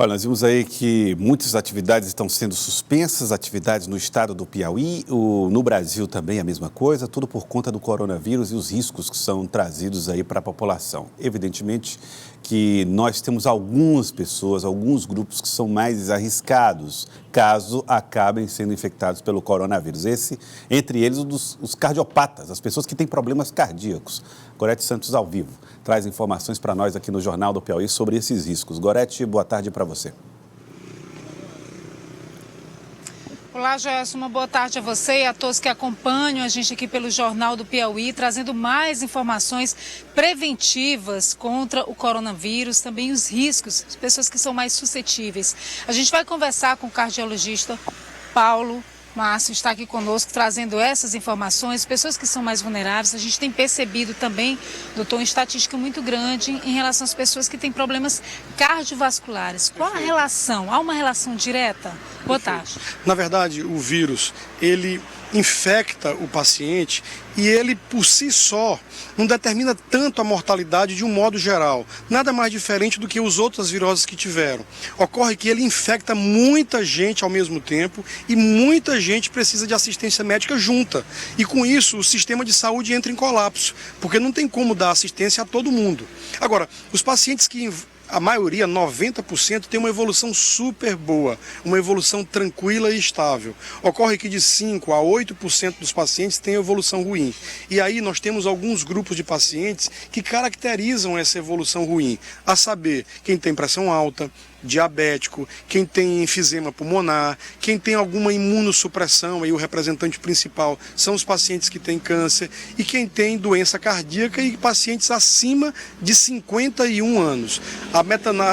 Olha, nós vimos aí que muitas atividades estão sendo suspensas, atividades no estado do Piauí, no Brasil também a mesma coisa, tudo por conta do coronavírus e os riscos que são trazidos aí para a população. Evidentemente que nós temos algumas pessoas, alguns grupos que são mais arriscados, caso acabem sendo infectados pelo coronavírus. Entre eles, os cardiopatas, as pessoas que têm problemas cardíacos. Gorete Santos, ao vivo, traz informações para nós aqui no Jornal do Piauí sobre esses riscos. Gorete, boa tarde para você. Olá, Gerson, uma boa tarde a você e a todos que acompanham a gente aqui pelo Jornal do Piauí, trazendo mais informações preventivas contra o coronavírus, também os riscos, as pessoas que são mais suscetíveis. A gente vai conversar com o cardiologista Paulo Márcio, está aqui conosco trazendo essas informações, pessoas que são mais vulneráveis. A gente tem percebido também, doutor, uma estatística muito grande em relação às pessoas que têm problemas cardiovasculares. Qual a relação? Há uma relação direta? Boa tarde. Na verdade, o vírus, ele infecta o paciente e ele, por si só, não determina tanto a mortalidade de um modo geral. Nada mais diferente do que as outras viroses que tiveram. Ocorre que ele infecta muita gente ao mesmo tempo e muita gente precisa de assistência médica junta. E com isso, o sistema de saúde entra em colapso, porque não tem como dar assistência a todo mundo. Agora, os pacientes que a maioria, 90%, tem uma evolução super boa, uma evolução tranquila e estável. Ocorre que de 5% a 8% dos pacientes têm evolução ruim. E aí nós temos alguns grupos de pacientes que caracterizam essa evolução ruim, a saber, quem tem pressão alta, diabético, quem tem enfisema pulmonar, quem tem alguma imunossupressão, aí o representante principal são os pacientes que têm câncer, e quem tem doença cardíaca e pacientes acima de 51 anos.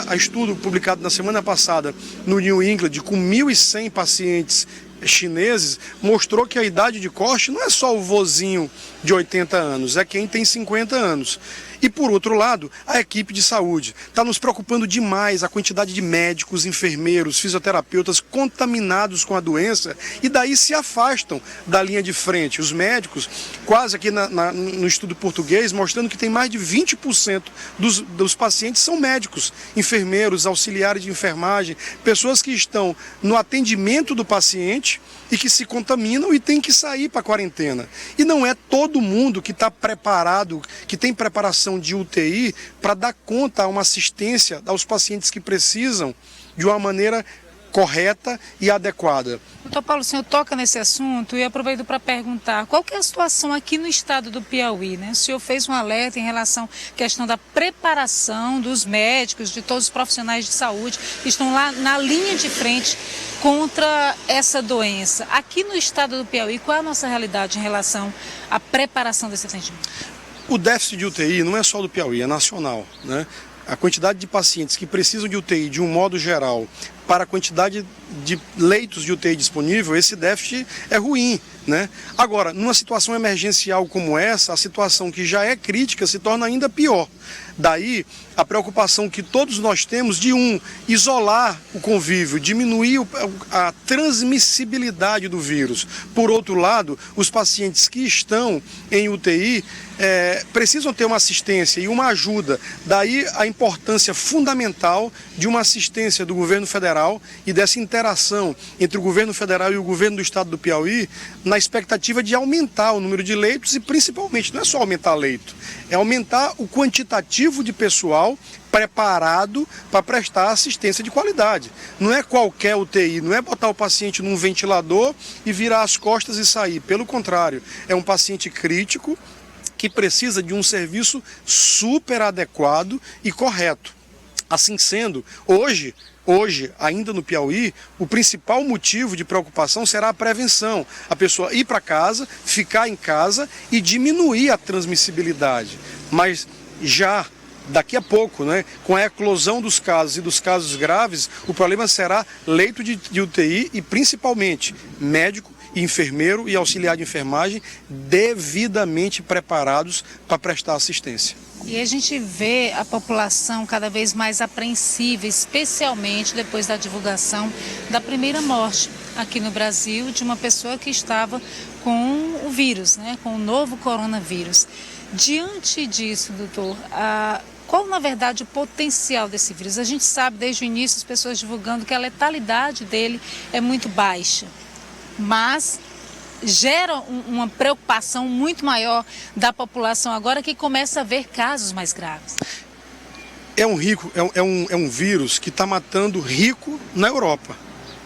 A estudo publicado na semana passada no New England, com 1.100 pacientes chineses, mostrou que a idade de corte não é só o vozinho de 80 anos, é quem tem 50 anos. E por outro lado, a equipe de saúde está nos preocupando demais a quantidade de médicos, enfermeiros, fisioterapeutas contaminados com a doença e daí se afastam da linha de frente. Os médicos, quase aqui no estudo português, mostrando que tem mais de 20% dos pacientes são médicos, enfermeiros, auxiliares de enfermagem, pessoas que estão no atendimento do paciente e que se contaminam e tem que sair para a quarentena. E não é todo mundo que está preparado, que tem preparação de UTI para dar conta a uma assistência aos pacientes que precisam de uma maneira correta e adequada. Doutor Paulo, o senhor toca nesse assunto e aproveito para perguntar qual que é a situação aqui no estado do Piauí, né? O senhor fez um alerta em relação à questão da preparação dos médicos, de todos os profissionais de saúde que estão lá na linha de frente contra essa doença. Aqui no estado do Piauí, qual é a nossa realidade em relação à preparação desse atendimento? O déficit de UTI não é só do Piauí, é nacional, né? A quantidade de pacientes que precisam de UTI de um modo geral para a quantidade de leitos de UTI disponível, esse déficit é ruim, né? Agora, numa situação emergencial como essa, a situação que já é crítica se torna ainda pior. Daí a preocupação que todos nós temos de isolar o convívio, diminuir a transmissibilidade do vírus. Por outro lado, os pacientes que estão em UTI precisam ter uma assistência e uma ajuda. Daí a importância fundamental de uma assistência do governo federal e dessa interação entre o governo federal e o governo do estado do Piauí na expectativa de aumentar o número de leitos e principalmente, não é só aumentar leito, é aumentar o quantitativo de pessoal preparado para prestar assistência de qualidade. Não é qualquer UTI, não é botar o paciente num ventilador e virar as costas e sair. Pelo contrário, é um paciente crítico que precisa de um serviço super adequado e correto. Assim sendo, hoje, ainda no Piauí, o principal motivo de preocupação será a prevenção. A pessoa ir para casa, ficar em casa e diminuir a transmissibilidade. Mas já daqui a pouco, né, com a eclosão dos casos e dos casos graves, o problema será leito de UTI e principalmente médico, enfermeiro e auxiliar de enfermagem devidamente preparados para prestar assistência. E a gente vê a população cada vez mais apreensiva, especialmente depois da divulgação da primeira morte aqui no Brasil de uma pessoa que estava com o vírus, né, com o novo coronavírus. Diante disso, doutor, Qual, na verdade, o potencial desse vírus? A gente sabe desde o início as pessoas divulgando que a letalidade dele é muito baixa, mas gera uma preocupação muito maior da população agora que começa a ver casos mais graves. É um vírus que está matando rico na Europa,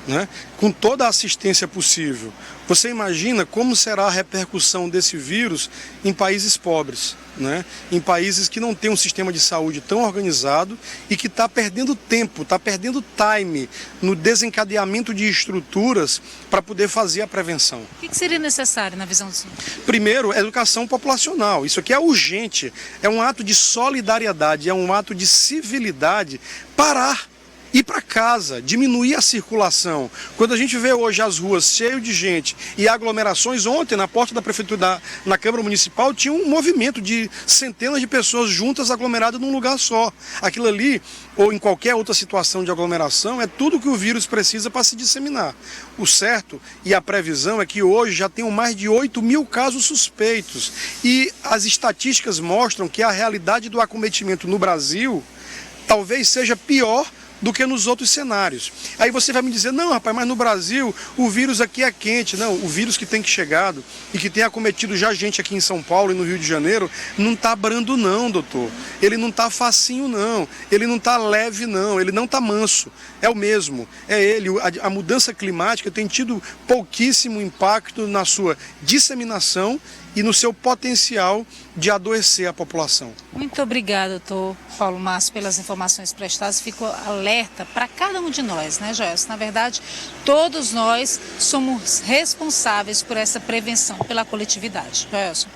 né? Com toda a assistência possível. Você imagina como será a repercussão desse vírus em países pobres, né? Em países que não têm um sistema de saúde tão organizado e que está perdendo tempo, está perdendo time no desencadeamento de estruturas para poder fazer a prevenção. O que seria necessário na visão do senhor? Primeiro, educação populacional. Isso aqui é urgente, é um ato de solidariedade, é um ato de civilidade. Parar. Ir para casa, diminuir a circulação. Quando a gente vê hoje as ruas cheias de gente e aglomerações, ontem na porta da prefeitura, na Câmara Municipal, tinha um movimento de centenas de pessoas juntas aglomeradas num lugar só. Aquilo ali, ou em qualquer outra situação de aglomeração, é tudo que o vírus precisa para se disseminar. O certo e a previsão é que hoje já tenham mais de 8 mil casos suspeitos. E as estatísticas mostram que a realidade do acometimento no Brasil talvez seja pior do que nos outros cenários. Aí você vai me dizer, não, rapaz, mas no Brasil o vírus aqui é quente. Não, o vírus que tem chegado e que tem acometido já gente aqui em São Paulo e no Rio de Janeiro, não está brando não, doutor. Ele não está facinho não, ele não está leve não, ele não está manso. É o mesmo, é ele. A mudança climática tem tido pouquíssimo impacto na sua disseminação e no seu potencial de adoecer a população. Muito obrigada, doutor Paulo Márcio, pelas informações prestadas. Fico alerta para cada um de nós, né, Joelson? Na verdade, todos nós somos responsáveis por essa prevenção, pela coletividade. Joelson.